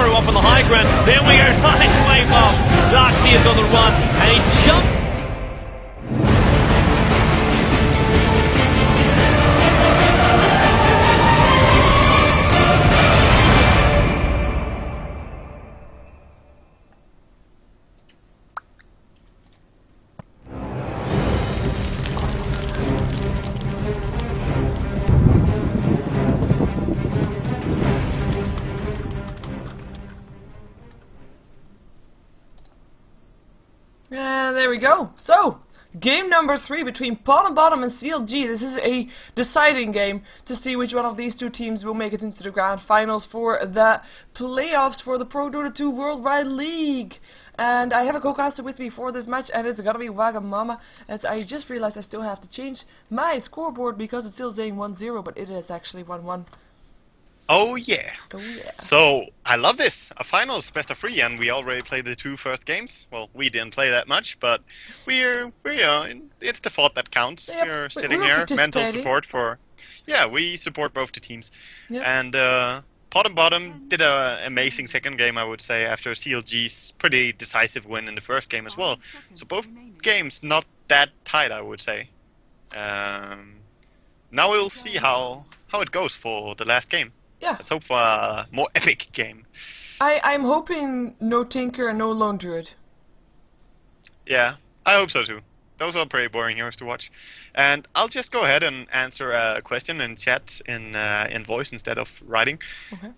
Sheever up on the high ground. Then we are trying to wave off. Doxy is on the run, and he jumps. There we go. So, game number 3 between Bottom and CLG. This is a deciding game to see which one of these two teams will make it into the grand finals for the playoffs for the ProDota2 Worldwide League. And I have a co-caster with me for this match, and it's gonna be Wagamama. And I just realized I still have to change my scoreboard because it's still saying 1-0, but it is actually 1-1. Oh yeah. Oh yeah. So I love this. A finals best of 3, and we already played the 2 first games. Well, we didn't play that much, but it's the thought that counts. Yep. We're sitting here, mental support for. Yeah, we support both the teams. Yep. And Bottom did an amazing second game, I would say, after CLG's pretty decisive win in the first game as well. So both games not that tight, I would say. Now we'll see how it goes for the last game. Yeah. Let's hope for a more epic game. I'm hoping no Tinker and no Lone Druid. Yeah, I hope so too. Those are pretty boring heroes to watch. And I'll just go ahead and answer a question in chat in voice instead of writing. Okay.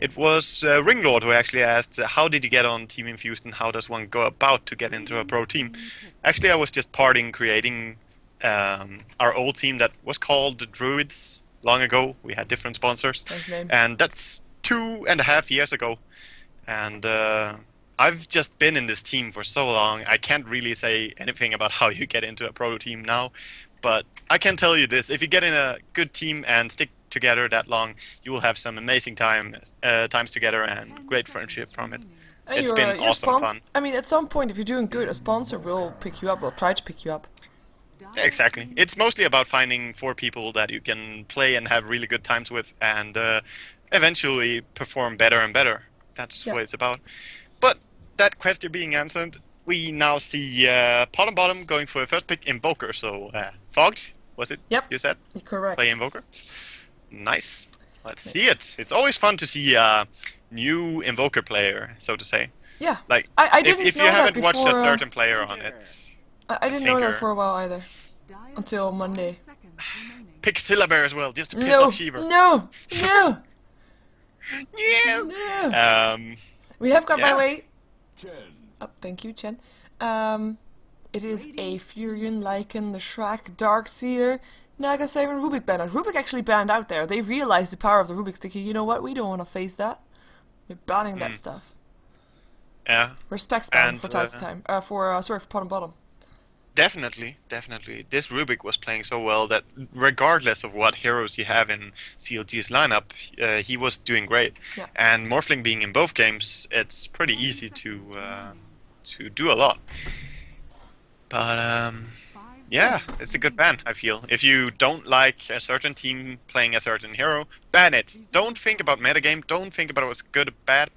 It was Ringlord who actually asked, how did you get on Team Infused and how does one go about to get into a pro team? Actually, I was just creating our old team that was called the Druids. Long ago, we had different sponsors, Nice name. and that's 2.5 years ago. And I've just been in this team for so long, I can't really say anything about how you get into a pro team now. But I can tell you this: if you get in a good team and stick together that long, you will have some amazing times together and great friendship from it. And It's been awesome fun. I mean, at some point, if you're doing good, a sponsor will pick you up, will try to pick you up. Yeah, exactly. It's mostly about finding 4 people that you can play and have really good times with, and eventually perform better and better. That's what it's about. But that question being answered, we now see Bottom going for a first pick Invoker. So Fogged, was it? Yep. You said? Correct. Play Invoker. Nice. Let's see it. It's always fun to see a new Invoker player, so to say. Yeah. Like I didn't if know you that haven't before, watched a certain player on it. I didn't know that Tinker. for a while either. Until Monday. Pick Syllabear as well, just to piss No, off Sheever. no, no, Yeah. no. We have got, by the way... Chen. Oh, thank you, Chen. It is a Furion, Lycan, the Shrek, Darkseer, Naga 7, Rubik banner. Rubik actually banned out there. They realized the power of the Rubik sticky. You know what? We don't want to face that. We're banning that stuff. Yeah. Respect ban And, for time to time. Sorry, for bottom. Definitely. This Rubik was playing so well that regardless of what heroes you have in CLG's lineup, he was doing great. Yeah. And Morphling being in both games, it's pretty easy to do a lot. But yeah, it's a good ban, I feel. If you don't like a certain team playing a certain hero, ban it. Don't think about metagame, don't think about what's good or bad.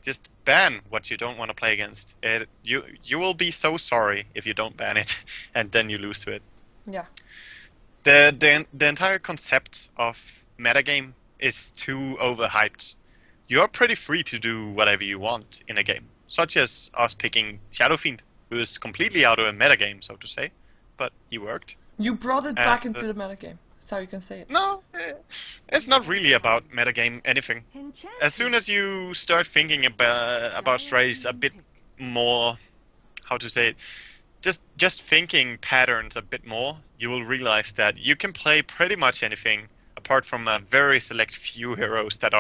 Just ban what you don't want to play against. You will be so sorry if you don't ban it, and then you lose to it. Yeah. The entire concept of metagame is too overhyped. You are pretty free to do whatever you want in a game, such as us picking Shadow Fiend, who is completely out of a metagame, so to say, but he worked. You brought it back into the metagame. That's how you can say it. No, it's not really about metagame anything. As soon as you start thinking about strategies a bit more, how to say it, just thinking patterns a bit more, you will realize that you can play pretty much anything apart from a very select few heroes that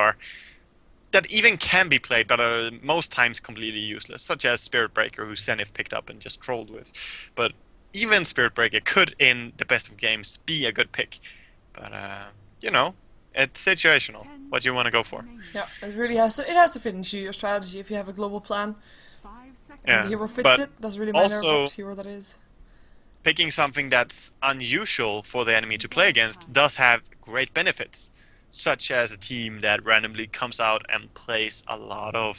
even can be played but are most times completely useless, such as Spirit Breaker, who Zenith picked up and just trolled with. But even Spirit Breaker could, in the best of games, be a good pick. But, you know, it's situational, what you want to go for. Yeah, it really has to fit into your strategy if you have a global plan. Yeah, And the hero fits but it, doesn't really matter also what hero that is. Picking something that's unusual for the enemy to play against does have great benefits. such as a team that randomly comes out and plays a lot of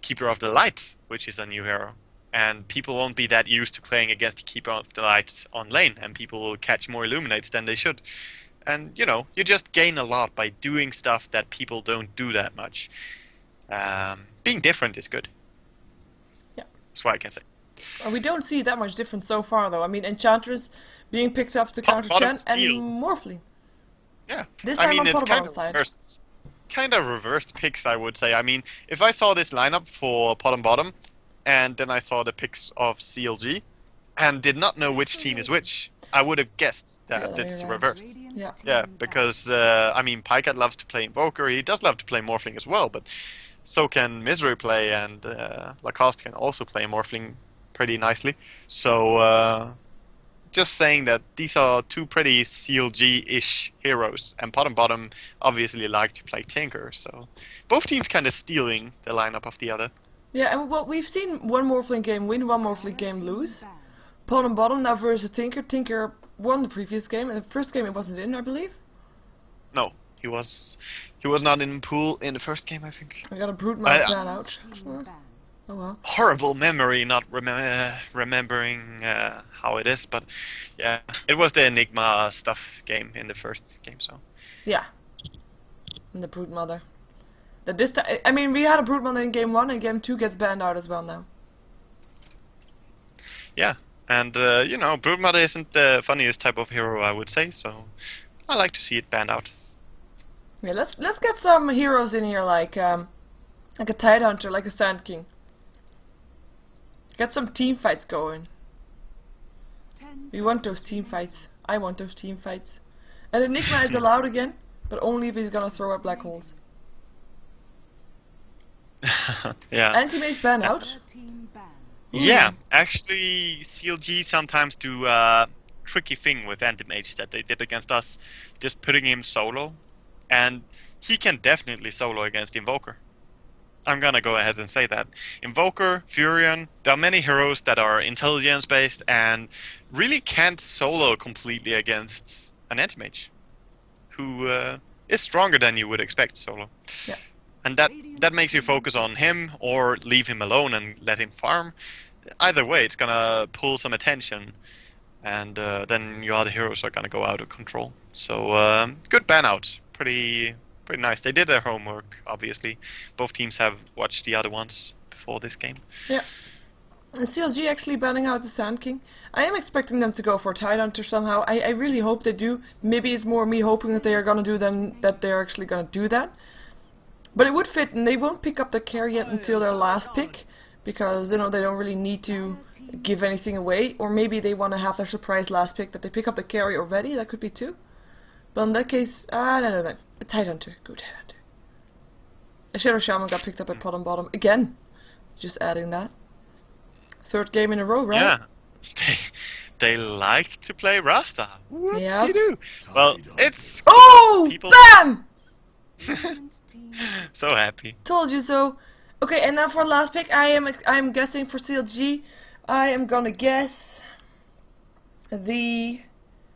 Keeper of the Light, which is a new hero. And people won't be that used to playing against the Keeper of the Light on lane, and people will catch more Illuminates than they should. And, you know, you just gain a lot by doing stuff that people don't do that much. Being different is good. Yeah. That's what I can say. We don't see that much difference so far, though. I mean, Enchantress being picked up to counter Chen and Morphling. Yeah. This time on it's Bottom side. Kind of reversed picks, I would say. I mean, if I saw this lineup for Bottom, and then I saw the picks of CLG, and did not know which team is which, I would have guessed that it's reversed. Yeah. Yeah, because, I mean, Pycat loves to play Invoker, he does love to play Morphling as well, but so can Misery play, and Lacoste can also play Morphling pretty nicely. So, just saying that these are two pretty CLG-ish heroes, and Bottom obviously like to play Tinker, so both teams kind of stealing the lineup of the other. Yeah, and well, we've seen one Morphling game win, one Morphling game lose. Bottom now versus Tinker. Tinker won the previous game, and the first game it wasn't in, I believe. No, he was not in pool in the first game, I think. I got a Brute Mouth ban out. Oh well. Horrible memory, not remembering how it is, but yeah, it was the Enigma stuff game in the first game, so. Yeah. And the Brute Mother. This I mean, we had a Brute Mother in game 1, and game 2 gets banned out as well now. Yeah, and you know, Brute Mother isn't the funniest type of hero, I would say, so I like to see it banned out. Yeah, let's get some heroes in here like a Tidehunter, like a Sand King. Get some team fights going. We want those team fights. I want those team fights. And Enigma is allowed again, but only if he's gonna throw up black holes. Yeah. Anti-mage ban out? Yeah, actually CLG sometimes do a tricky thing with anti-mage that they did against us, just putting him solo, and he can definitely solo against Invoker. I'm gonna go ahead and say that. Invoker, Furion, there are many heroes that are intelligence based and really can't solo completely against an anti-mage, who is stronger than you would expect solo. Yeah. And that makes you focus on him or leave him alone and let him farm. Either way, it's gonna pull some attention, and then your other heroes are gonna go out of control. So good ban out, pretty nice. They did their homework, obviously. Both teams have watched the other ones before this game. Yeah. And CLG actually banning out the Sand King. I am expecting them to go for Tidehunter somehow. I really hope they do. Maybe it's more me hoping that they are gonna do than that they're actually gonna do that. But it would fit, and they won't pick up the carry yet until their last pick, because, you know, they don't really need to give anything away. Or maybe they want to have their surprise last pick, that they pick up the carry already. That could be too. But in that case, no. A Tidehunter. Go Tidehunter. A Shadow Shaman got picked up at bottom again. Just adding that. Third game in a row, right? Yeah. They like to play Rasta. What Yeah. do you do? Well, it's oh, people. BAM! So happy. Told you so. Okay, and now for the last pick, I'm guessing for CLG. I am gonna guess the.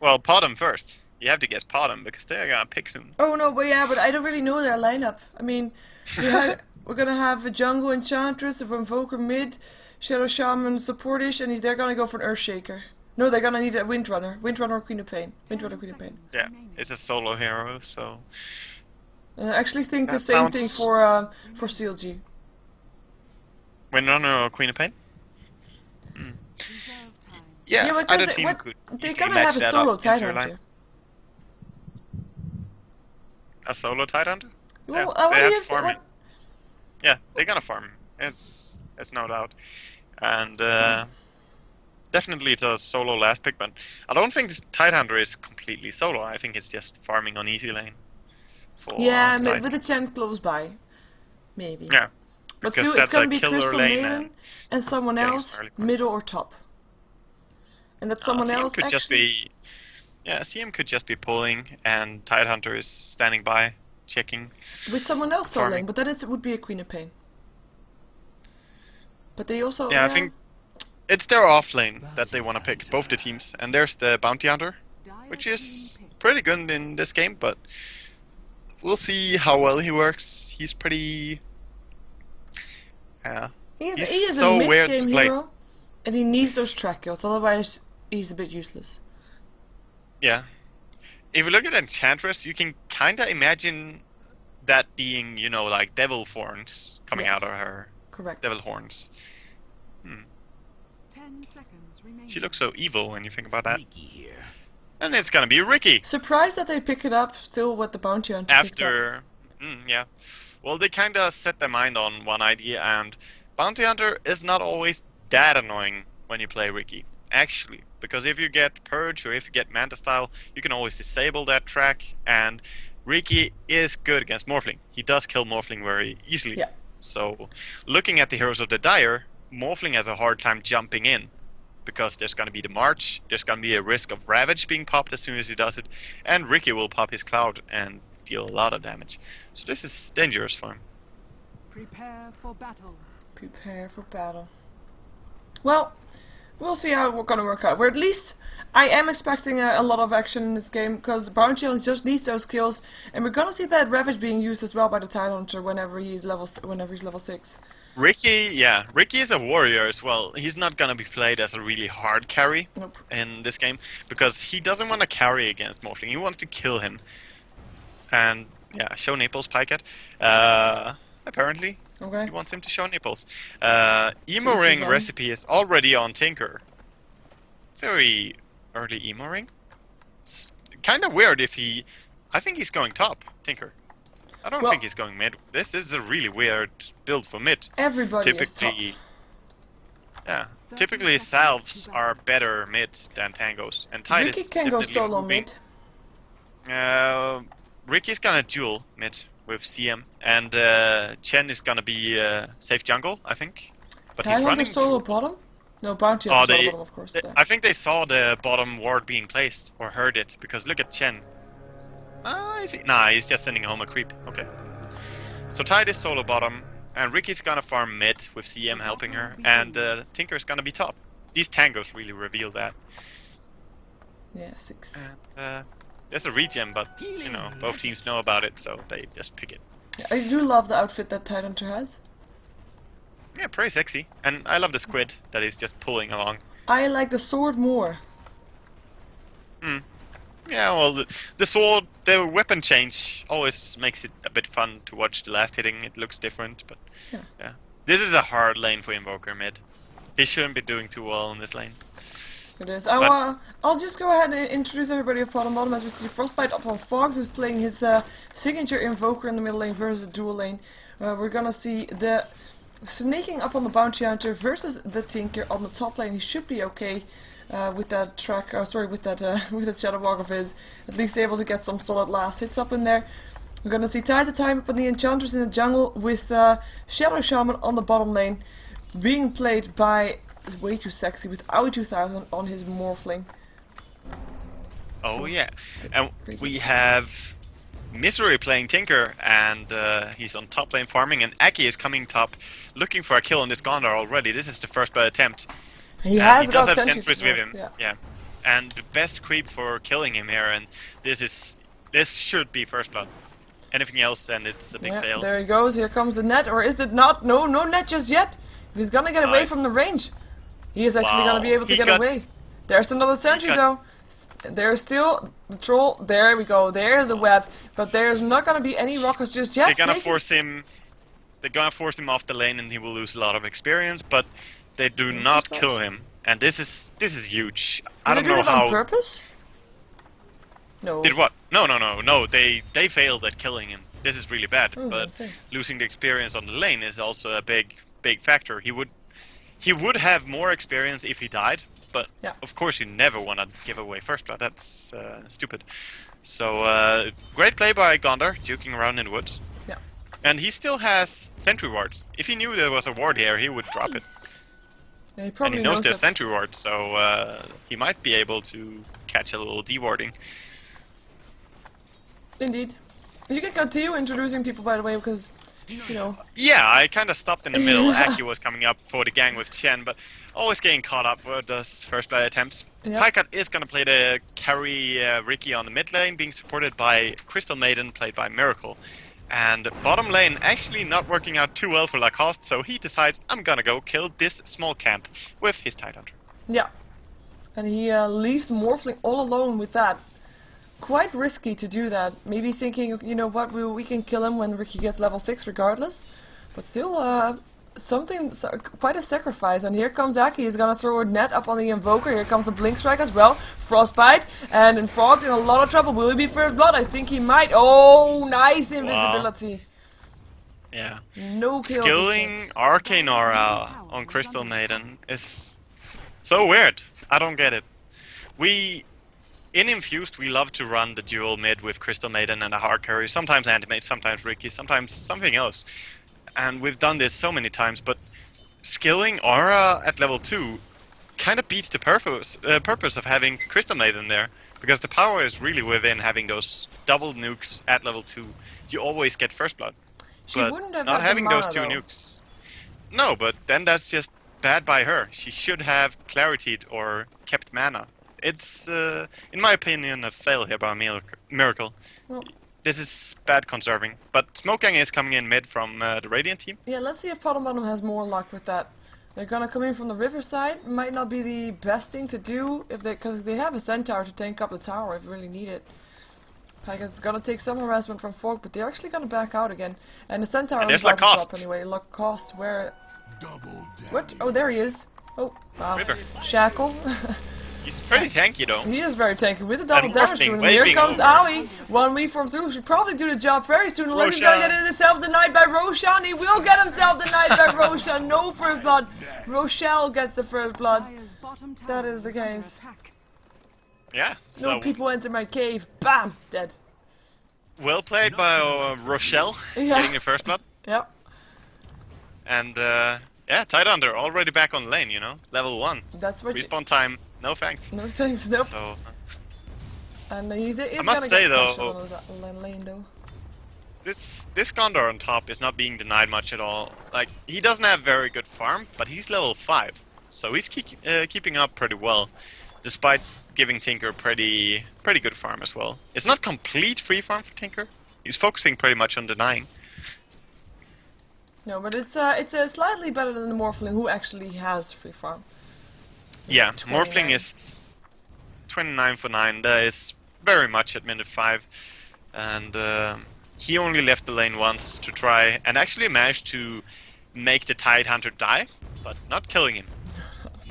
Well, Bottom first. You have to guess Bottom because they're gonna pick soon. Oh no, but yeah, but I don't really know their lineup. I mean, we're gonna have a Jungle Enchantress, a Invoker mid, Shadow Shaman supportish, and they're gonna go for an Earthshaker. No, they're gonna need a Windrunner. Windrunner or Queen of Pain. Windrunner, Queen of Pain. Yeah, it's a solo hero, so. I actually think the That same thing sounds- for CLG. Windrunner or Queen of Pain? Yeah, but either they- team what- could they're easily gonna match have a that solo up into your Tidehunter. line. A solo Tidehunter? Well, Yeah, what they do have you to farm what- it. Yeah, they're gonna farm. It's no doubt. And definitely it's a solo last pick, but I don't think this Tidehunter is completely solo. I think it's just farming on easy lane. For Yeah, Tide. with a Chen close by. Maybe. Yeah, But because still, that's it's gonna a be killer Crystal lane. Maiden and someone getting else, some early points. middle or top. And that someone CM else could just actually. be. Yeah, CM could just be pulling, and Tidehunter is standing by, checking. With someone else farming. soloing, but then it would be a Queen of Pain. But they also. Yeah, I think it's their off lane that they want to pick, both the teams. And there's the Bounty Hunter, which is pretty good in this game, but we'll see how well he works. He's pretty... He is he's a so weird to mid-game play. hero, and he needs those track kills, otherwise he's a bit useless. Yeah. If you look at Enchantress, you can kinda imagine that being, you know, like devil horns coming Yes. out of her. Correct. Devil horns. 10 seconds remaining. She looks so evil when you think about that. And it's gonna be Ricky. Surprised that they pick it up still with the bounty hunter. picked up. After... yeah. Well, they kinda set their mind on one idea, and Bounty Hunter is not always that annoying when you play Ricky. Actually. Because if you get Purge or if you get Manta Style, you can always disable that track, and Ricky is good against Morphling. He does kill Morphling very easily. Yeah. So, looking at the Heroes of the Dire, Morphling has a hard time jumping in. Because there's gonna be the March, there's gonna be a risk of Ravage being popped as soon as he does it, and Ricky will pop his Cloud and deal a lot of damage. So this is dangerous for him. Prepare for battle. Prepare for battle. Well, we'll see how we're gonna work out. Or at least I am expecting a lot of action in this game, because Bounty Hunter just needs those kills, and we're gonna see that Ravage being used as well by the Tidal Hunter whenever he's level 6. Ricky is a warrior as well. He's not gonna be played as a really hard carry in this game, because he doesn't want to carry against Morphling. He wants to kill him. And yeah, show nipples, Pycat. Apparently, Okay. he wants him to show nipples. Emo Ring recipe is already on Tinker. Very early Emo Ring. It's kind of weird if he... I think he's going top, Tinker. I don't think he's going mid. This is a really weird build for mid. Everybody is top. Yeah, typically salves are better mid than tangos, and Tide Ricky is can go definitely solo moving. mid. Ricky's gonna duel mid with CM, and Chen is gonna be safe jungle, I think. But he's Tidal Hunter running solo towards- bottom? No, Bounty Hunter solo bottom, of course. I think they saw the bottom ward being placed, or heard it, because look at Chen. Nah, he's just sending home a creep. Okay. So Tide is solo bottom, and Ricky's gonna farm mid with CM helping her, and Tinker's gonna be top. These tangos really reveal that. Yeah, 6. And, there's a regen, but you know, both teams know about it, so they just pick it. Yeah, I do love the outfit that Tidal Hunter has. Yeah, pretty sexy. And I love the squid that is just pulling along. I like the sword more. Yeah, well, the sword, the weapon change always makes it a bit fun to watch the last hitting. It looks different, but yeah. This is a hard lane for Invoker mid. He shouldn't be doing too well in this lane. It is. I'll just go ahead and introduce everybody of bottom as we see Frostbite up on Fog, who's playing his signature Invoker in the middle lane versus the dual lane. We're gonna see the sneaking up on the Bounty Hunter versus the Tinker on the top lane. He should be okay with that track. With that Shadow Walk of his. At least able to get some solid last hits up in there. We're gonna see Tide to Time up on the Enchantress in the jungle with Shadow Shaman on the bottom lane, being played by way too sexy with Aoi 2000 on his Morphling. Oh yeah, and we have Misery playing Tinker, and he's on top lane farming, and Aki is coming top, looking for a kill on this Gondor already. This is the first blood attempt. He has does have sentries sentries with him. Yeah, and the best creep for killing him here, and this should be first blood. Anything else, and it's a big fail. There he goes. Here comes the net, or is it not? No, no net just yet. If he's gonna get away from the range, he is actually gonna be able to get away. There's another sentry though. There's still the troll. There we go. There's a web, but there's not gonna be any rockets just yet. They're gonna force him. They're gonna force him off the lane, and he will lose a lot of experience. But they do not kill him, and this is huge. I don't know how. On purpose? No. Did what? No. They failed at killing him. This is really bad. But losing the experience on the lane is also a big factor. He would have more experience if he died. But of course, you never want to give away first blood. That's stupid. So great play by Gondor, juking around in the woods. Yeah. And he still has sentry wards. If he knew there was a ward here, he would drop it. Yeah, he probably and he knows there's sentry wards, so he might be able to catch a little dewarding. Indeed. You can continue introducing people, by the way, because, you know... Yeah, I kind of stopped in the middle. Aki was coming up for the gang with Chen, but always getting caught up with those first blood attempts. Yep. Pycat is gonna play the carry Ricky on the mid lane, being supported by Crystal Maiden, played by Miracle. And bottom lane actually not working out too well for Lacoste, so he decides, I'm gonna go kill this small camp with his Tidehunter. Yeah. And he leaves Morphling all alone with that. Quite risky to do that. Maybe thinking, you know what, we can kill him when Ricky gets level 6 regardless. But still, quite a sacrifice. And here comes Aki. He's gonna throw a net up on the Invoker. Here comes the Blink Strike as well. Frostbite. And Frog's in a lot of trouble. Will he be first blood? I think he might. Oh, nice invisibility. Wow. Yeah. No kill. Skilling Arcane Aura on Crystal Maiden is so weird. I don't get it. In Infused, we love to run the dual mid with Crystal Maiden and a hard carry. Sometimes Animate, sometimes Ricky, sometimes something else. And we've done this so many times, but skilling Aura at level 2 kind of beats the purpose of having Crystal Maiden there. Because the power is really within having those double nukes at level 2. You always get first blood. She but wouldn't have not had having the those mana, two though. nukes. No, but then that's just bad by her. She should have Clarity'd or kept mana. It's, in my opinion, a fail here by Miracle. Well, This is bad conserving. But Smokegang is coming in mid from the Radiant team. yeah, let's see if Bottom has more luck with that. They're gonna come in from the river side. Might not be the best thing to do if because they have a centaur to tank up the tower if really need it. Pycat's gonna take some harassment from Fog, but they're actually gonna back out again. And the centaur And is there's about to drop Lacoste. anyway. Lacoste, where? What? Oh, there he is. Oh, wow. River. Shackle. He's pretty tanky though. He is very tanky with a double And damage Morphling rune. Here waving comes over. Aoi. 1 from through. Should probably do the job very soon. Unless he's Roshan. gonna get himself denied by Roshan. He will get himself denied by Roshan. No first blood. Rochelle gets the first blood. Dire's bottom tower That is the is under case. attack. Yeah. No So people enter my cave. Bam! Dead. well played by Rochelle, Yeah. getting the first blood. Yep. And yeah, Tidehunter already back on lane. You know, level 1. That's what. Respawn time. No thanks. No thanks. Nope. So. And he's must gonna say, get though, pressured on the lane though. This Gondor on top is not being denied much at all. Like, he doesn't have very good farm, but he's level 5. So he's keeping up pretty well, despite giving Tinker pretty good farm as well. It's not complete free farm for Tinker. He's focusing pretty much on denying. No, but it's slightly better than the Morphling, who actually has free farm. Yeah, 29. Morphling is 29 for 9. That is very much at minute 5. And he only left the lane once to try, and actually managed to make the Tidehunter die, but not killing him.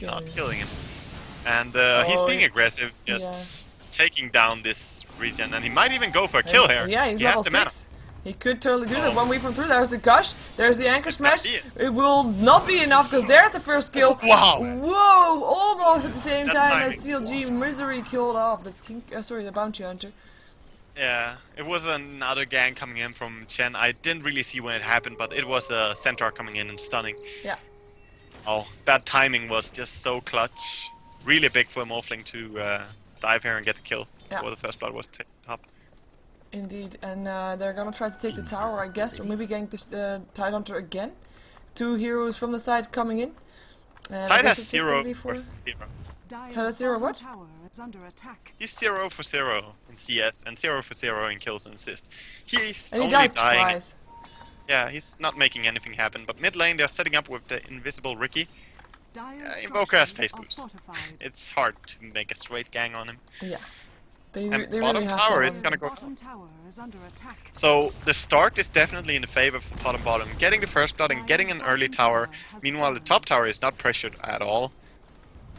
Not killing him. And he's Oh, being aggressive, just taking down this region, and he might even go for a kill here. Yeah, he's he has level the 6. mana. He could totally do that. 1 from through. There's the gush. There's the anchor smash. be it. It will not be enough because there's the first kill. Wow. Whoa! Almost at the same That time as timing. CLG Misery killed off the bounty hunter. Yeah, it was another gang coming in from Chen. I didn't really see when it happened, but it was a centaur coming in and stunning. Yeah. Oh, that timing was just so clutch. Really big for Morphling to dive here and get the kill before the first blood was up. Indeed, and they're gonna try to take the tower, I guess, or maybe gank the Tidehunter again. 2 heroes from the side coming in. And I Tide guess has it's just gonna 0 be for for- 0. Dire's Tell us zero bottom what? tower is under attack. He's 0 for 0 in CS and 0 for 0 in kills and assists. He's And he only died dying. twice. Yeah, he's not making anything happen. But mid lane, they're setting up with the invisible Ricky. Dire's Invoker has structures face are boost. fortified. It's hard to make a straight gang on him. Yeah. They And really bottom have tower to- is gonna go. Bottom tower is under attack. So the start is definitely in the favor of bottom, getting the first blood and getting an early tower. Meanwhile, the top tower is not pressured at all,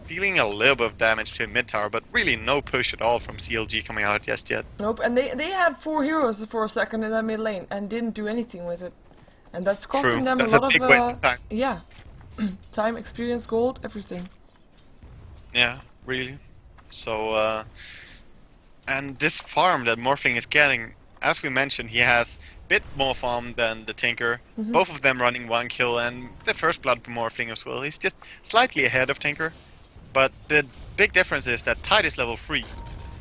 dealing a little bit of damage to mid tower, but really no push at all from CLG coming out just yet. Nope, and they had 4 heroes for a second in that mid lane and didn't do anything with it. And that's costing True, them that's a lot a big of waste of time. yeah. Time, experience, gold, everything. Yeah, really. So, and this farm that Morphling is getting, as we mentioned, he has a bit more farm than the Tinker. Mhm. Both of them running 1 kill, and the first blood for Morphling as well. He's just slightly ahead of Tinker. But the big difference is that Tide is level 3,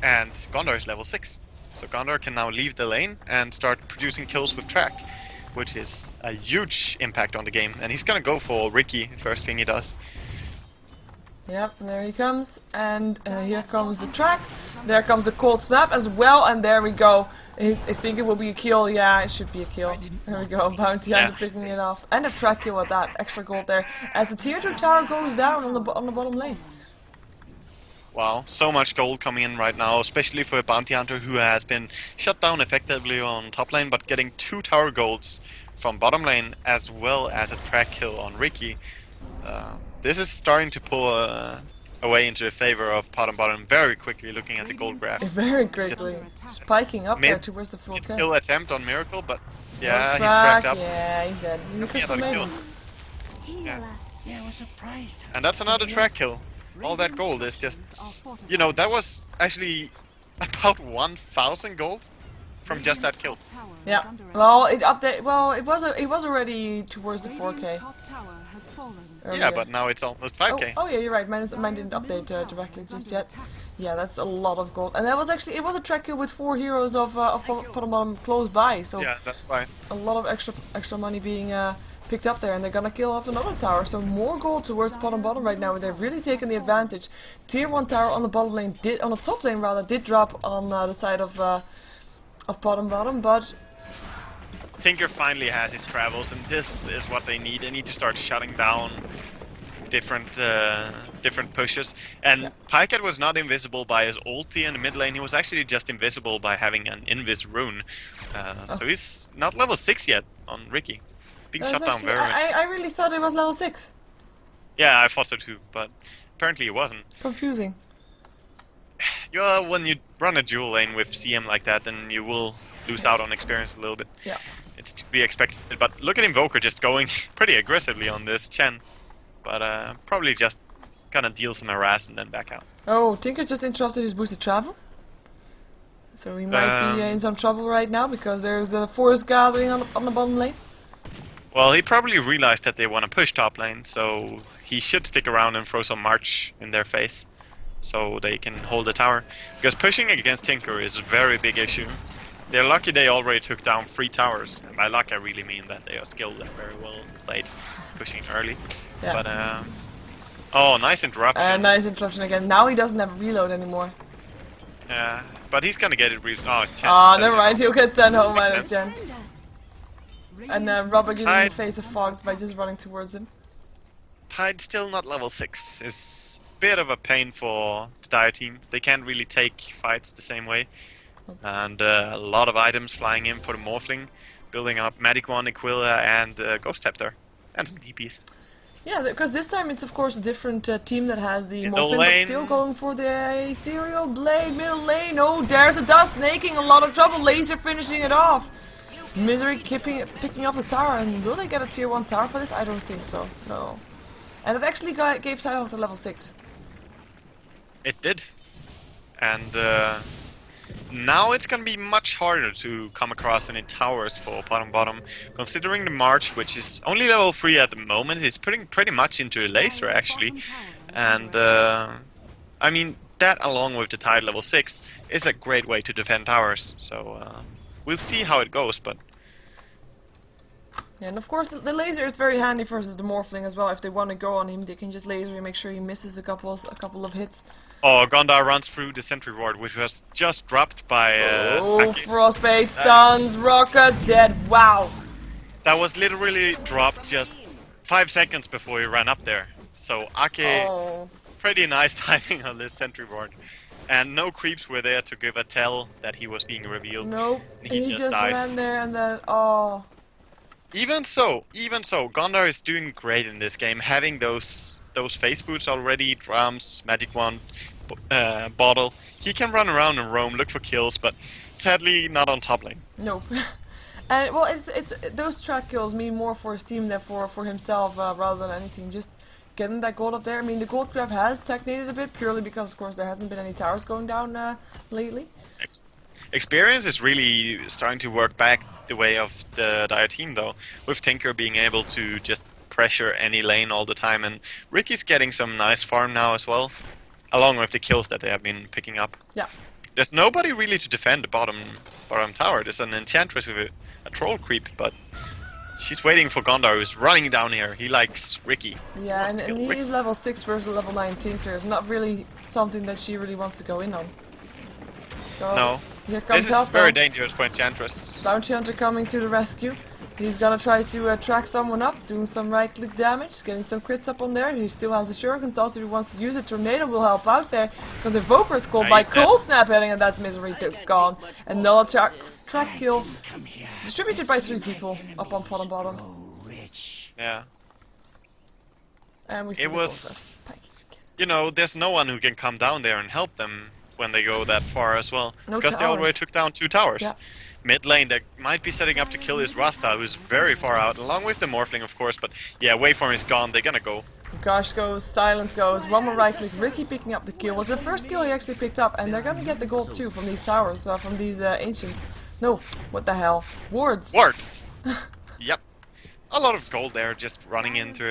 and Gondor is level 6. So Gondor can now leave the lane and start producing kills with track, which is a huge impact on the game. And he's gonna go for Ricky, first thing he does. Yep, and there he comes, and here comes the track. There comes the cold snap as well, and there we go. I think it will be a kill. Yeah, it should be a kill. There we go, Bounty Hunter picking it off, and a track kill with that extra gold there. As the tier 2 tower goes down on the bottom lane. Wow, so much gold coming in right now, especially for a Bounty Hunter who has been shut down effectively on top lane, but getting 2 tower golds from bottom lane as well as a track kill on Ricky. This is starting to pull away into the favor of bottom very quickly, looking at the gold graph. Very quickly. Spiking up there towards the 4K. Kill attempt on Miracle, but yeah, he's track, cracked up. Yeah, he's dead. He's a crystal maiden. Yeah. And that's another track kill. All that gold is just, you know, that was actually about 1,000 gold from just that kill. Yeah. Well, it was already towards the 4K. Earlier. Yeah, but now it's almost 5K. Oh yeah, you're right. Mine didn't update directly just yet. Yeah, that's a lot of gold. And that was actually, it was a track kill with 4 heroes of bottom close by. So yeah, that's fine. A lot of extra money being picked up there, and they're gonna kill off another tower. So more gold towards bottom right now. They're really taking the advantage. Tier 1 tower on the bottom lane on the top lane rather, did drop on the side of bottom, but Tinker finally has his travels, and this is what they need. They need to start shutting down different pushes. And Pycat was not invisible by his ulti in the mid lane. He was actually just invisible by having an Invis rune. So he's not level 6 yet on Ricky. Being shut down very much. I really thought it was level 6. Yeah, I thought so too, but apparently it wasn't. Confusing. Yeah, when you run a dual lane with CM like that, then you will lose out on experience a little bit. Yeah. It's to be expected, but look at Invoker just going pretty aggressively on this Chen. But probably just gonna deal some harass and then back out. Oh, Tinker just interrupted his boosted travel. So he might be in some trouble right now because there's a forest gathering on the bottom lane. Well, he probably realized that they want to push top lane, so he should stick around and throw some March in their face, so they can hold the tower. Because pushing against Tinker is a very big issue. They're lucky they already took down 3 towers. And by luck I really mean that they are skilled and very well played, pushing early. Yeah. But, oh, nice interruption. Nice interruption again. Now he doesn't have a reload anymore. Yeah, but he's gonna get it real. Oh, Chen. Oh, never mind. He'll get sent home by the Chen. And Robert giving him the face of fog by just running towards him. Tide still not level 6. Is a bit of a pain for the Dire team. They can't really take fights the same way. And a lot of items flying in for the Morphling, building up Magic Wand, Aquila, and Ghost Scepter, and some DPs. Yeah, because this time it's of course a different team that has the Middle Morphling, lane. but still going for the Ethereal Blade, middle lane. Oh, there's a dust, making a lot of trouble. Laser finishing it off. Misery picking up the tower, and will they get a tier 1 tower for this? I don't think so, no. And it actually gave Silent to level 6. It did. And now it's gonna be much harder to come across any towers for bottom, considering the March, which is only level 3 at the moment, is putting pretty much into a laser actually. And I mean, that along with the Tide level 6 is a great way to defend towers, so we'll see how it goes, but... Yeah, and of course the laser is very handy versus the Morphling as well. If they want to go on him, they can just laser and make sure he misses a couple of hits. Oh, Gondar runs through the sentry ward, which was just dropped by... oh, Frostbait, stuns, Rocket, dead, wow! That was literally dropped just 5 seconds before he ran up there. So Ake, pretty nice timing on this sentry ward. And no creeps were there to give a tell that he was being revealed. Nope, he just died. Ran there and then, oh... Even so, Gondar is doing great in this game, having those face boots already, drums, magic wand, bottle. He can run around and roam, look for kills, but sadly not on top lane. Nope. And well, it's those track kills mean more for his team than for himself rather than anything. Just getting that gold up there. I mean, the gold graph has stagnated a bit purely because, of course, there hasn't been any towers going down lately. Experience is really starting to work back the way of the Dire team, though, with Tinker being able to just pressure any lane all the time, and Ricky's getting some nice farm now as well, along with the kills that they have been picking up. Yeah. There's nobody really to defend the bottom tower. There's an Enchantress with a troll creep, but She's waiting for Gondor, who's running down here. He likes Ricky. Yeah, Wants to and kill Ricky. he's level 6 versus level 9 Tinker. It's not really something that she really wants to go in on. So, No. here comes This help. is very dangerous for Enchantress. Bounty Hunter coming to the rescue. He's gonna try to track someone up, doing some right-click damage, getting some crits up on there. He still has a Shuriken toss if he wants to use it. Tornado will help out there, because Evoker is called by Nice, Cold Snap heading, and that's Misery gone. Another track kill, distributed by 3 people up on bottom. Yeah. And we see It the was... gold. You know, there's no one who can come down there and help them when they go that far as well. No because they already towers. took down 2 towers. Yeah. Mid lane, they might be setting up to kill his Rasta, who's very far out, along with the Morphling, of course, but yeah, Waveform is gone, they're gonna go. Gosh goes, Silence goes, one more right click, Ricky picking up the kill. Was the first kill he actually picked up, and they're gonna get the gold too from these towers, from these ancients. No, what the hell? Wards! Wards! Yep. A lot of gold there, just running into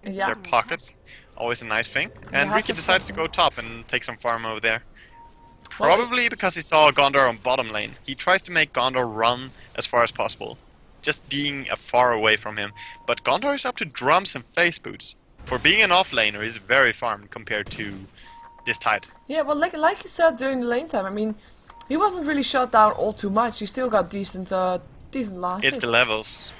Yeah. their pockets. Always a nice thing. And have Ricky to decides to fight go top and take some farm over there. Well, Probably because he saw Gondor on bottom lane. He tries to make Gondor run as far as possible, just being far away from him. But Gondor is up to drums and face boots. For being an offlaner, he's very farmed compared to this Tide. Yeah, well, like you said during the lane time, I mean, he wasn't really shut down all too much. He still got decent last It's hits. the levels.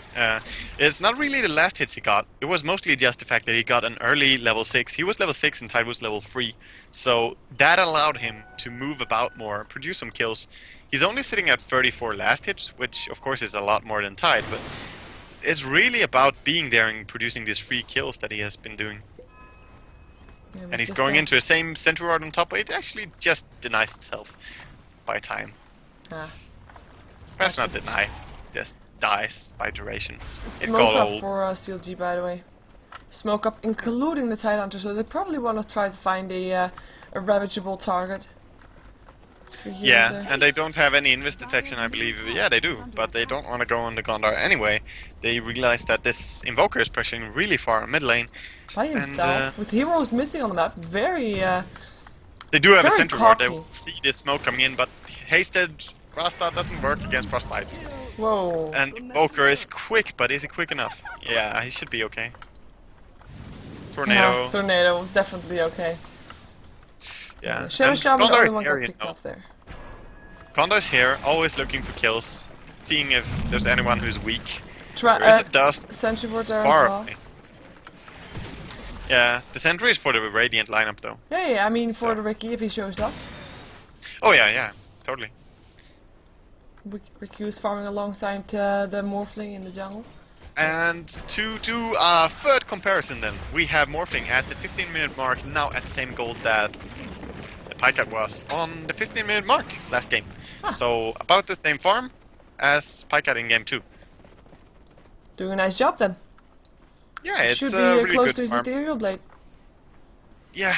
It's not really the last hits he got. It was mostly just the fact that he got an early level 6. He was level 6 and Tide was level 3. So that allowed him to move about more, produce some kills. He's only sitting at 34 last hits, which of course is a lot more than Tide, but it's really about being there and producing these 3 kills that he has been doing. Yeah, And he's going into the same sentry ward on top, but it actually just denies itself by time. Ah. Perhaps not deny, just dies by duration. It Smoke got up old. for CLG, by the way. Smoke up, including the Tide Hunter, so they probably want to try to find a ravageable target. Yeah, and they don't have any invis detection, I believe. Yeah, they do, but they don't want to go on the Gondor anyway. They realize that this Invoker is pressuring really far mid lane. By himself, with heroes missing on the map, very They do have a very sentry ward. They cocky. will see the smoke coming in, but hasted Rasta doesn't work against Frostbite. whoa. And Invoker is quick, but is he quick enough? Yeah, he should be okay. Tornado. No, Tornado, definitely okay. Yeah. Sheever And Shaman Gondor only is one got here, you picked know. off there. Gondor's here, always looking for kills, seeing if there's anyone who's weak. Tra There is a dust Sentry ward there far as well. away. Yeah, the sentry is for the Radiant lineup though. Yeah, I mean for So. the Ricky if he shows up. Oh yeah, totally. Ricky was farming alongside the Morphling in the jungle. And to do a third comparison then, we have Morphling at the 15-minute mark, now at the same gold that Pycat was on the 15-minute mark last game. Ah. So about the same farm as Pycat in game 2. Doing a nice job then. Yeah, it's Should be really close good to his farm. Ethereal Blade. Yeah,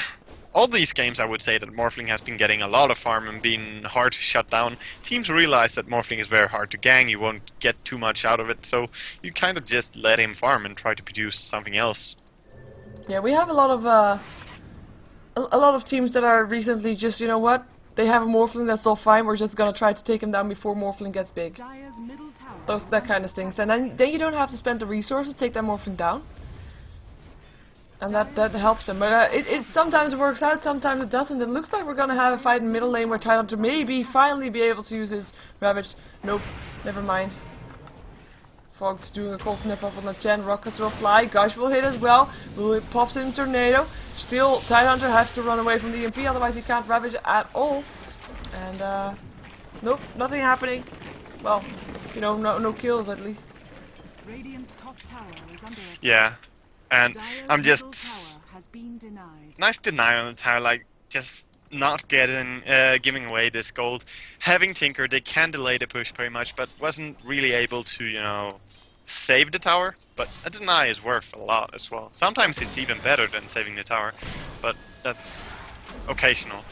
all these games I would say that Morphling has been getting a lot of farm and being hard to shut down. Teams realize that Morphling is very hard to gang, you won't get too much out of it, so you kind of just let him farm and try to produce something else. Yeah, we have a lot of teams that are recently just, you know what, they have a Morphling that's all fine, we're just gonna try to take him down before Morphling gets big. Dire's middle tower. That kind of things. And then you don't have to spend the resources to take that Morphling down. And that helps them. But it sometimes works out, sometimes it doesn't. It looks like we're gonna have a fight in middle lane where Tidehunter maybe finally be able to use his Ravage. Nope, never mind. Fog's doing a cold snap up on the Chen. Rockets will fly. Gush will hit as well. It pops in Tornado. Still, Tidehunter has to run away from the EMP, otherwise he can't Ravage at all. And nope, nothing happening. Well, you know, no kills at least. Radiant's top tower is under attack. Yeah, and Dire's I'm just middle tower has been denied. nice deny on the tower, like just not getting giving away this gold. Having Tinker, they can delay the push pretty much, but wasn't really able to, you know, save the tower. But a deny is worth a lot as well. Sometimes it's even better than saving the tower, but that's occasional.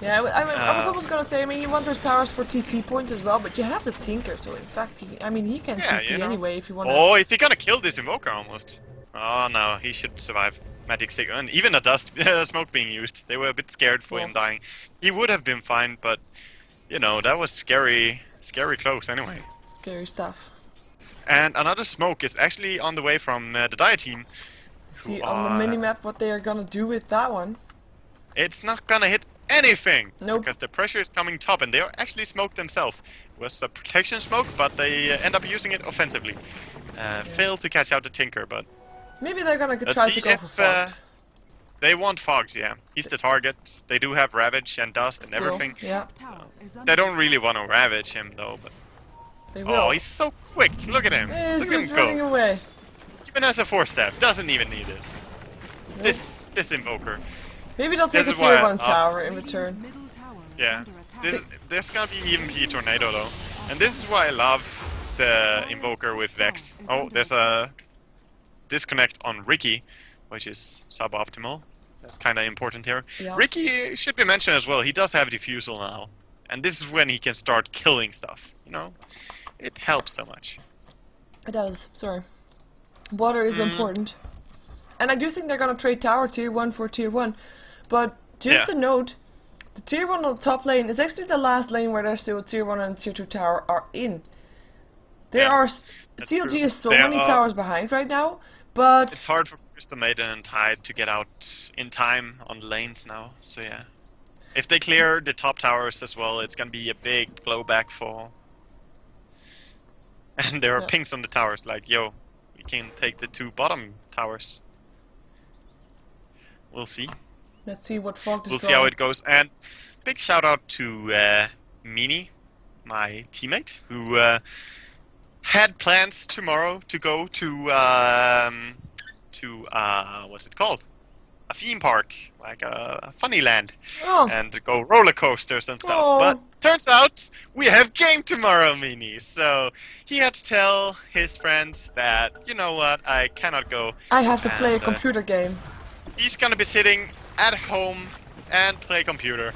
Yeah, I was almost gonna say, I mean, you want those towers for TP points as well, but you have the Tinker, so in fact, he can Yeah, TP you know. anyway if you want. Oh, is he gonna kill this Invoker almost? Oh no, he should survive. Magic Stick, and even a dust smoke being used. They were a bit scared for him dying. He would have been fine, but you know, that was scary close anyway. Scary stuff. And another smoke is actually on the way from the Dire team. See on the minimap what they are gonna do with that one. It's not gonna hit anything! Nope. Because the pressure is coming top, and they are actually smoked themselves. It was a protection smoke, but they end up using it offensively. Failed to catch out the Tinker, but... Maybe they're gonna Let's try see to go if, for Fogged. they want Fogged, yeah. He's the target. They do have Ravage and Dust and everything. Yeah. Tower is under They don't really want to Ravage him, though, but... They will. Oh, he's so quick! Look at him! He's Look at him just running go! away. Even as a 4-step, doesn't even need it. Nope. This Invoker. Maybe they'll take This a is why tier I 1 love- tower in Radiant's return. middle tower is Yeah. under attack. There's gonna be EMP Tornado, though. And this is why I love the Invoker with Vex. Oh, there's a disconnect on Ricky, which is suboptimal. That's kinda important here. Yeah. Ricky should be mentioned as well. He does have Diffusal now. And this is when he can start killing stuff, you know? It helps so much. It does, sorry. Water is important. And I do think they're gonna trade tower tier 1 for tier 1. But just Yeah. a note, the tier 1 on the top lane is actually the last lane where there's still tier 1 and tier 2 tower are in. There Yeah, are that's CLG true. is so There many are- towers behind right now, but It's hard for Crystal Maiden and Tide to get out in time on the lanes now, so yeah. If they clear the top towers as well, it's gonna be a big blowback for... And there are Yeah. pings on the towers, like, yo, we can take the 2 bottom towers. We'll see. let's see what Fog We'll see how it goes. And big shout out to Mini, my teammate, who had plans tomorrow to go to what's it called? A theme park, like a funny land, Oh, and to go roller coasters and stuff. Oh. But turns out we have game tomorrow, Mini. So he had to tell his friends that, you know what, I cannot go. I have to play a and, computer game. He's gonna be sitting at home and play computer.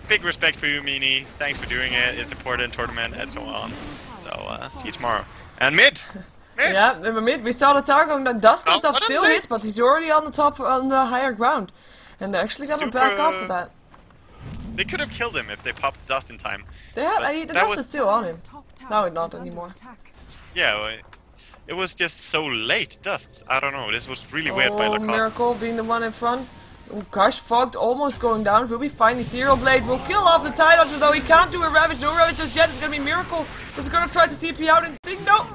Big respect for you, Mini. Thanks for doing it. It's important tournament and so on. So see you tomorrow. And mid. Yeah, in the mid we saw the tower going down. Dusk Oh, himself what a still mid. hit, but he's already on the top, on the higher ground. And they're actually gonna back Super- off of that. They could have killed him if they popped Dust in time. They have, But the that dust was- is still on him. Top tower No, not is under anymore. attack. Yeah, well, it was just so late. Dust. I don't know. This was really weird by Oh, Lacoste. Miracle being the one in front. Oh gosh, Fogged almost going down. Will be fine. Ethereal Blade will kill off the Tide Hunter, though he can't do a Ravage. No Ravage just yet. It's gonna be Miracle. He's gonna try to TP out and think, no.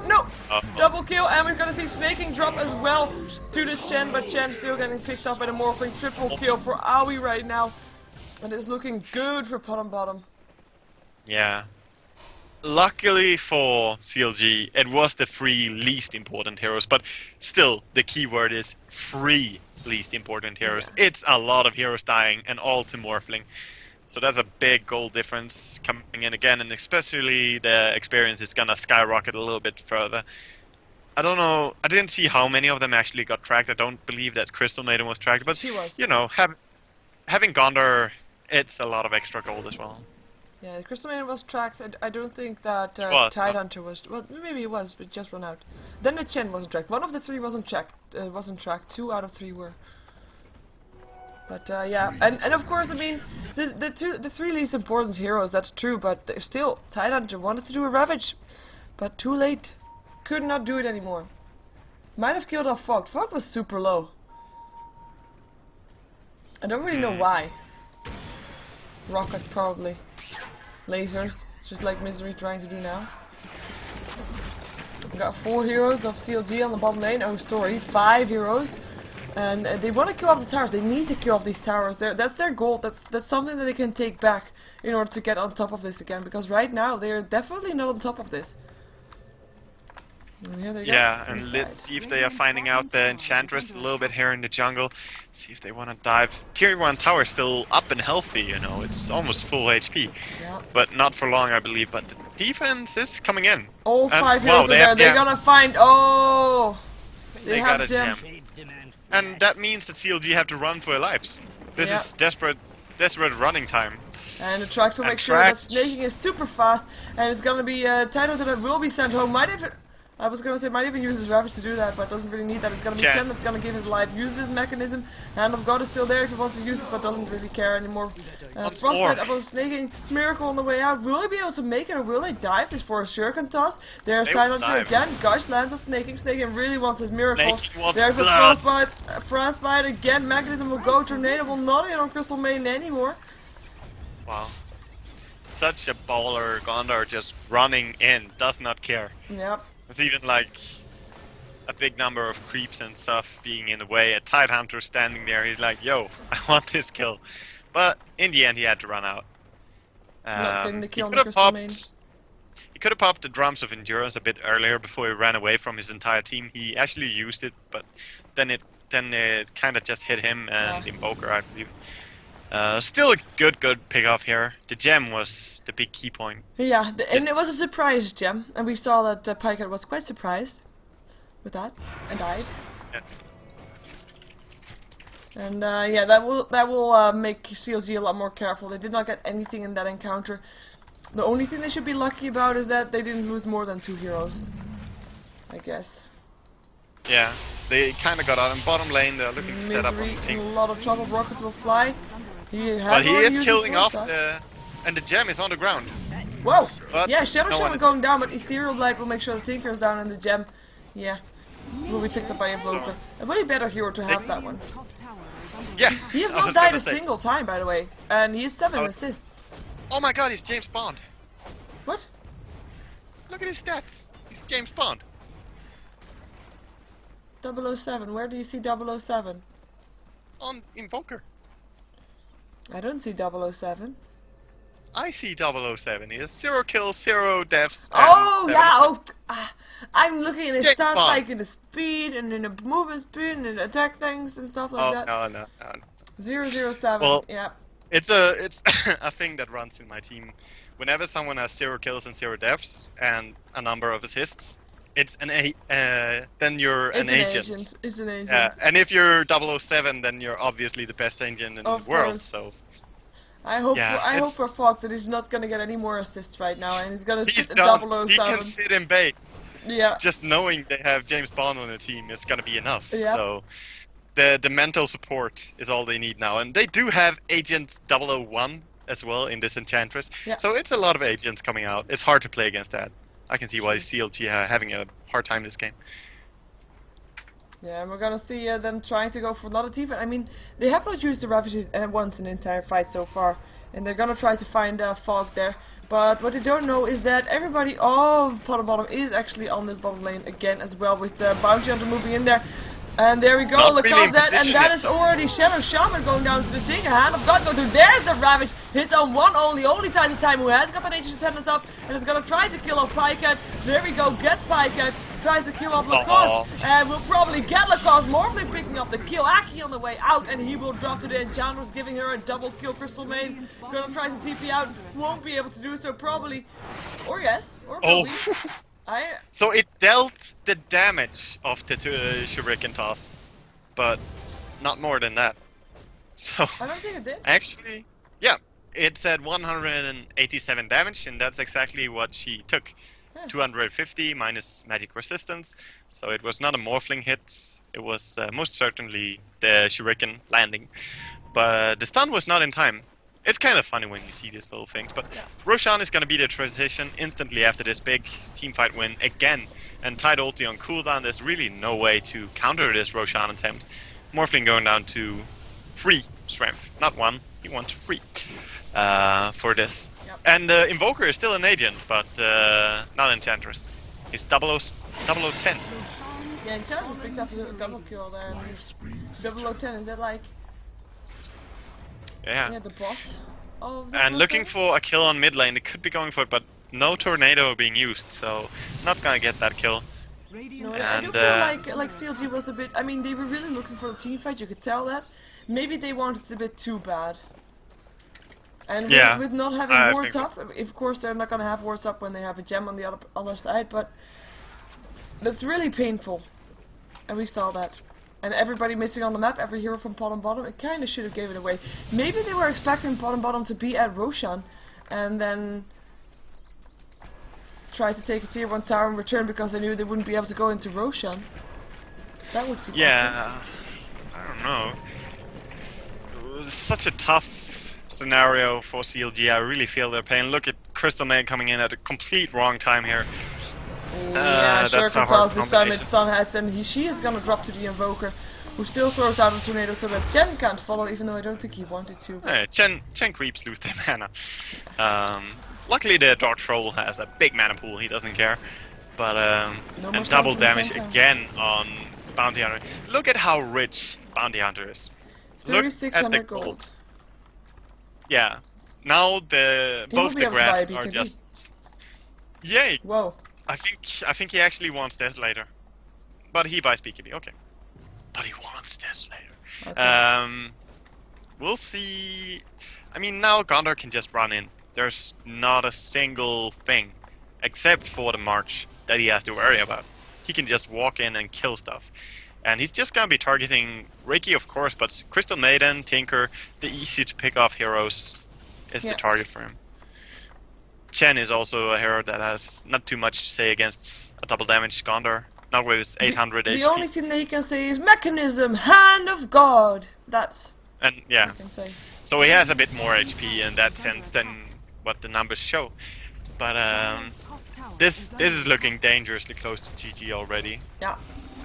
Double kill, and we're gonna see Snaking drop as well to the Chen, but Chen still getting picked up by the Morphling. Triple kill for Aoi right now. And it's looking good for bottom. Yeah. Luckily for CLG, it was the 3 least important heroes, but still, the key word is 3 least important heroes. Yeah. It's a lot of heroes dying, and all to Morphling. So that's a big goal difference coming in again, and especially the experience is gonna skyrocket a little bit further. I don't know, I didn't see how many of them actually got tracked. I don't believe that Crystal Maiden was tracked, but She was. you know, having Gondor, it's a lot of extra gold as well. Yeah, Crystal Maiden was tracked. I don't think that was, Tide no. Hunter was. Well, maybe it was, but just run out. Then the Chen wasn't tracked. One of the 3 wasn't tracked. 2 out of 3 were. But yeah, and of course, I mean, the 3 least important heroes. That's true, but still, Tide Hunter wanted to do a Ravage, but too late. Could not do it anymore. Might have killed off Fog. Fog was super low. I don't really know why. Rockets probably. Lasers, just like Misery trying to do now. We got 4 heroes of CLG on the bottom lane. Oh, sorry, 5 heroes. And they want to kill off the towers. They need to kill off these towers. That's their goal. That's something that they can take back in order to get on top of this again. Because right now they're definitely not on top of this. And here they go. Yeah, and Inside. let's see if they are finding out the Enchantress a little bit here in the jungle. See if they want to dive. Tier 1 tower is still up and healthy, you know, it's almost full HP. Yeah. But not for long, I believe. But the defense is coming in. All And, 5 wow, heroes they are there. have They're gem. gonna find. Oh, They have got a gem. And that means that CLG have to run for their lives. This Yeah. is desperate running time. And the tracks will And make sure that tracks- Snaking is super fast, and it's gonna be Tide Hunter that will be sent home. Might have. I was gonna say, might even use his Ravage to do that, but doesn't really need that. It's gonna be Chen that's gonna give his life. Use this mechanism. Hand of God is still there if he wants to use it, but doesn't really care anymore. Frostbite about snaking. Miracle on the way out. Will he be able to make it, or will they dive this for a shuriken toss? There's Silencer again. Gush lands a snaking. Snaking really wants his miracle. There's a frostbite. Frostbite again. Mechanism will go. Tornado will not hit on Crystal Maiden anymore. Wow. Such a baller. Gondor just running in. Does not care. Yep. There's even like a big number of creeps and stuff being in the way. A Tidehunter standing there. He's like, yo, I want this kill. But in the end, he had to run out. He could have popped the Drums of Endurance a bit earlier before he ran away from his entire team. He actually used it, but then it kind of just hit him and Invoker, I believe. Still a good pick-off here. The gem was the big key point. Yeah, and it was a surprise gem, and we saw that Pikehead was quite surprised with that and died. Yeah. And yeah, that will make CLG a lot more careful. They did not get anything in that encounter. The only thing they should be lucky about is that they didn't lose more than 2 heroes, I guess. Yeah, they kind of got out in bottom lane. They're looking to set up on the team. A lot of trouble. Rockets will fly. But he is killing off and the gem is on the ground. Whoa! But yeah, Shadow Shaman going down, but Ethereal Blight will make sure the Tinker is down and the gem, yeah, will be picked up by Invoker. A way better hero to have that one. Yeah. He has not died a single time, by the way, and he has 7 assists. Oh my god, he's James Bond. What? Look at his stats. He's James Bond. 007. Where do you see 007? On Invoker. I don't see 007. I see 007. He has 0 kills, 0 deaths. Oh yeah. I'm looking at his James stats, Bond. like in the speed and in the movement speed and in attack things and stuff like that. No. 007. Well, yeah. It's a thing that runs in my team. Whenever someone has 0 kills and 0 deaths and a number of assists, it's then you're an agent. It's an agent. Yeah, and if you're 007, then you're obviously the best agent in the world. So I hope for Fog that he's not gonna get any more assists right now, and he's gonna sit at 007. He can sit in base. Yeah. Just knowing they have James Bond on the team is gonna be enough. Yeah. So the mental support is all they need now, and they do have Agent 001 as well in this Enchantress. Yeah. So it's a lot of agents coming out. It's hard to play against that. I can see why CLG are having a hard time this game. Yeah, and we're gonna see them trying to go for another team. I mean, they have not used the Ravage once in the entire fight so far, and they're gonna try to find Fog there. But what they don't know is that everybody of bottom is actually on this bottom lane again as well, with the Bounty Hunter moving in there. And there we go, look at that, and that is already Shadow Shaman going down to the Tinker. Hand of God go through, there's the Ravage, hits on one only Tiny Time who has got the Nature's Attendance up, and is going to try to kill off Pikehead. There we go, gets Pikehead, tries to kill off Lacoste, and will probably get Lacoste, Morphling picking up the kill, Aki on the way out, and he will drop to the Enchantress, giving her a double kill. Crystal Maiden going to try to TP out, won't be able to do so probably, or yes, or probably. So it dealt the damage of the Shuriken toss, but not more than that. So I don't think it did. Actually, yeah, it said 187 damage, and that's exactly what she took. Yeah. 250 minus magic resistance, so it was not a Morphling hit. It was most certainly the Shuriken landing, but the stun was not in time. It's kind of funny when you see these little things, but Roshan is going to be the transition instantly after this big teamfight win again, and Tide ulti on cooldown. There's really no way to counter this Roshan attempt. Morphling going down to 3 strength, not 1, he wants 3 for this. Yep. And Invoker is still an agent, but not Enchantress. He's 0010. Yeah, Enchantress picked up a double kill there, and 0010, is that like... Yeah, the boss of the and looking for a kill on mid lane. They could be going for it, but no tornado being used, so not gonna get that kill. No, I do feel like CLG was a bit. I mean, they were really looking for a team fight. You could tell that. Maybe they wanted it a bit too bad. And with not having wards up, of course they're not gonna have wards up when they have a gem on the other side. But that's really painful, and we saw that. And everybody missing on the map, every hero from bottom, it kind of should have gave it away. Maybe they were expecting bottom to be at Roshan, and then tried to take a tier 1 tower in return because they knew they wouldn't be able to go into Roshan. That would seem Yeah, I don't know. It was such a tough scenario for CLG. I really feel their pain. Look at Crystal Maid coming in at a complete wrong time here. Yeah, sure, that's a hard this time it's combination. Sunheads, and she is gonna drop to the Invoker, who still throws out a tornado so that Chen can't follow, even though I don't think he wanted to. Chen creeps lose their mana. Luckily the Dark Troll has a big mana pool, he doesn't care. But No more and double stuns from the damage center. again on Bounty Hunter. Look at how rich Bounty Hunter is. Look at the 3600 gold. gold. Yeah. Now He will both be the able to buy a grabs are BKB. just. Yay! Whoa. I think he actually wants Desolator. But he buys BKB, okay. But he wants Desolator. Okay. We'll see. I mean, now Gondor can just run in. There's not a single thing, except for the march, that he has to worry about. He can just walk in and kill stuff. And he's just gonna be targeting Reiki, of course, but Crystal Maiden, Tinker, the easy to pick off heroes is the target for him. Chen is also a hero that has not too much to say against a double damage Gondor. Not with his 800 HP. The only thing that he can say is Mechanism, Hand of God. That's And what yeah, he can say. so he has a bit more HP in that sense than what the numbers show. But Dire's top tower this is is under looking dangerously close to GG already. Yeah.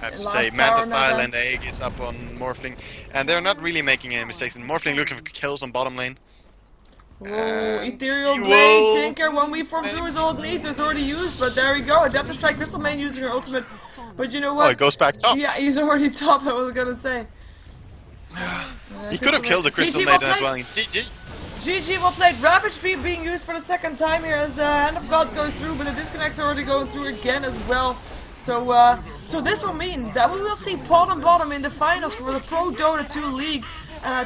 I have to Last say, tower Mantis now Island then. Egg is up on Morphling, and they're not really making any mistakes. And Morphling looking for kills on bottom lane. Whoa, And Ethereal he Blade, will Tinker, 1v from through his old knees, there's already used, but there we go. Adaptive Strike, Crystal Main using her ultimate. But you know Oh, what? it goes back top. Yeah, he's already top, I was gonna say. He could have killed the Crystal GG, Maiden well as well. played. GG. GG, well played. Ravage Speed being used for the second time here as Hand of God goes through, but the disconnect's already going through again as well. So, so this will mean that we will see Pod and Bottom in the finals for the ProDota2 League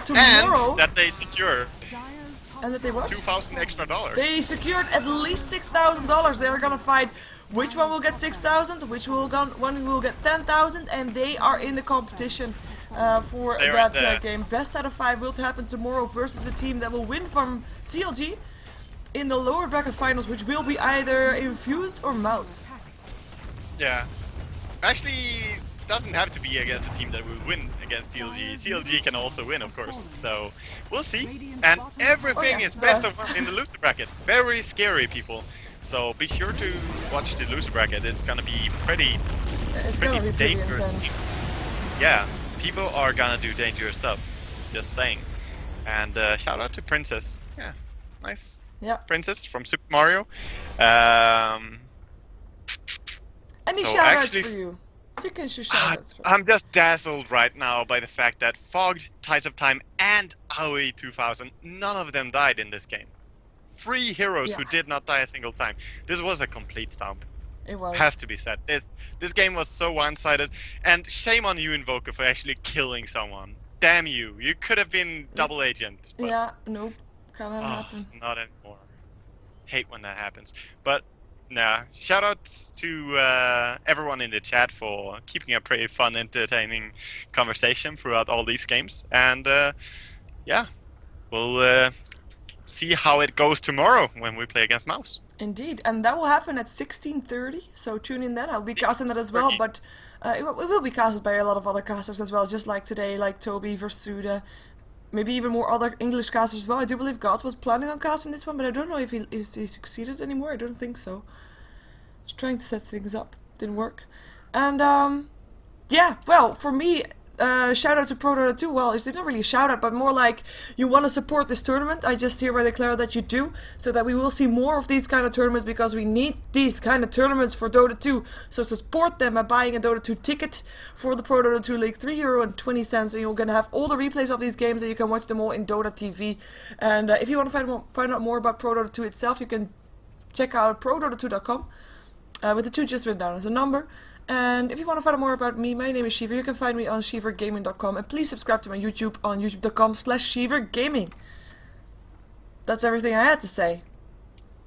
tomorrow. And that they secure Dire's top And that they what? $2,000 extra. They secured at least $6,000. They are gonna fight which one will get 6,000, which one will get 10,000, and they are in the competition for They are that in the- game. Best out of 5 will happen tomorrow versus a team that will win from CLG in the lower bracket finals, which will be either Infused or Mouse. Yeah. Actually, doesn't have to be against a team that will win against CLG. CLG can also win, of course. So, we'll see. And everything Oh, yeah. is best of 1 in the loser bracket. Very scary, people. So, be sure to watch the loser bracket. It's gonna be pretty It's gonna be pretty dangerous. intense. Yeah, people are gonna do dangerous stuff. Just saying. And shout out to Princess. Yeah, nice. Yeah. Princess from Super Mario. Any So shoutouts actually- for you? You can shoot shoutouts for I'm just dazzled right now by the fact that Fog, Tides of Time, and AOE 2000, none of them died in this game. 3 heroes who Yeah. did not die a single time. This was a complete stomp. It was. Has to be said. This game was so one-sided, and shame on you, Invoker, for actually killing someone. Damn you! You could have been double agent. But Yeah, nope. Can't happen. not anymore. Hate when that happens. But nah, shout out to everyone in the chat for keeping a pretty fun, entertaining conversation throughout all these games. And yeah, we'll see how it goes tomorrow when we play against Mouse. Indeed, and that will happen at 16:30. So tune in then. I'll be casting that as well, 16:30. but it will be casted by a lot of other casters as well, just like today, like Toby, Versuda, maybe even more other English casters as well. I do believe Gods was planning on casting this one, but I don't know if he succeeded anymore. I don't think so. Was trying to set things up, didn't work. And yeah, well, for me, shout out to ProDota2. Well, it's not really a shout out, but more like you want to support this tournament. I just hereby declare that you do, so that we will see more of these kind of tournaments, because we need these kind of tournaments for Dota 2. So support them by buying a Dota 2 ticket for the ProDota2 League, €3.20, and you're gonna have all the replays of these games, and you can watch them all in Dota TV. And if you want to find out more about ProDota2 itself, you can check out ProDota2.com. With the 2 just written down as a number. And if you want to find out more about me, my name is Sheever. You can find me on SheeverGaming.com, and please subscribe to my YouTube on YouTube.com/SheeverGaming. That's everything I had to say.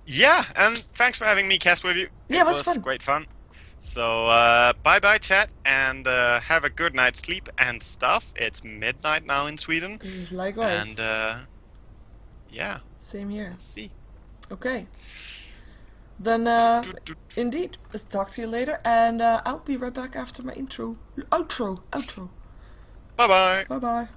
Yeah, and thanks for having me cast with you. Yeah, it was fun. Great fun. So bye bye chat, and have a good night's sleep and stuff. It's midnight now in Sweden. Likewise. And yeah, Same here. see. Okay. then indeed, let's talk to you later, and I'll be right back after my outro. Bye bye. Bye bye.